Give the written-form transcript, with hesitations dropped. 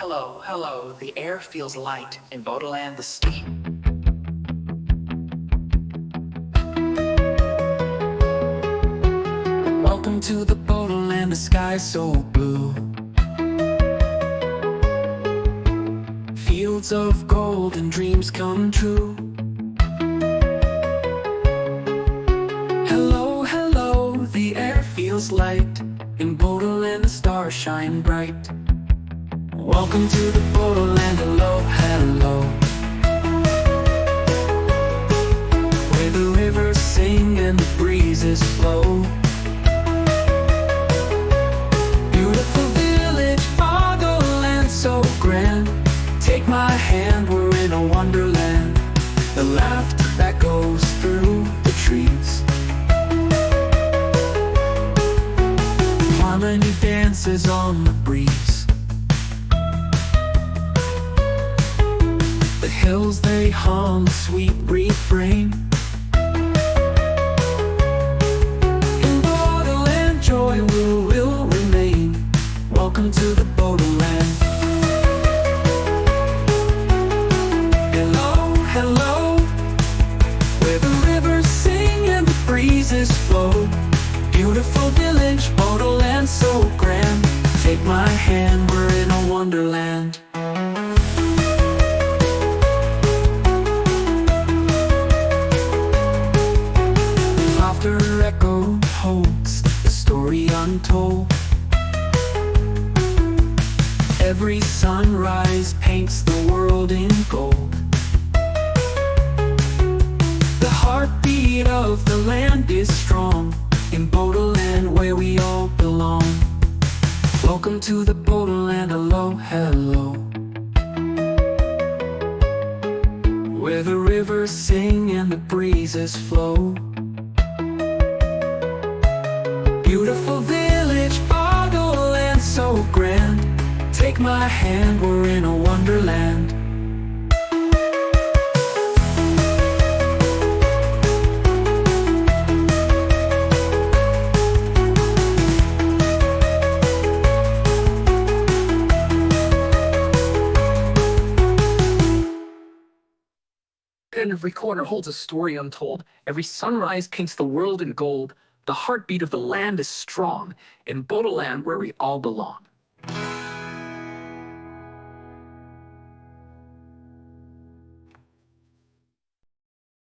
Hello, hello, the air feels light in Bodoland the steep. Welcome to the Bodoland, the sky's so blue. Fields of gold and dreams come true. Hello, hello, the air feels light in Bodoland, the stars shine bright. Welcome to the Bodoland, hello, hello, where the rivers sing and the breezes flow. Beautiful village, Bodoland, so grand. Take my hand, we're in a wonderland. The laughter that goes through the trees, harmony dances on the breeze. The hills, they hum a sweet refrain. In Bodoland, joy will remain. Welcome to the Bodoland. Hello, hello, where the rivers sing and the breezes flow. Beautiful village, Bodoland, so grand. Take my hand, we're in a wonderland. Laughter echo holds the story untold. Every sunrise paints the world in gold. The heartbeat of the land is strong in Bodoland, where we all belong. Welcome to the Bodoland, hello, hello, where the rivers sing and the breezes flow. Beautiful village, Bodoland, so grand. Take my hand, we're in a wonderland. And every corner holds a story untold. Every sunrise paints the world in gold. The heartbeat of the land is strong in Bodoland, where we all belong.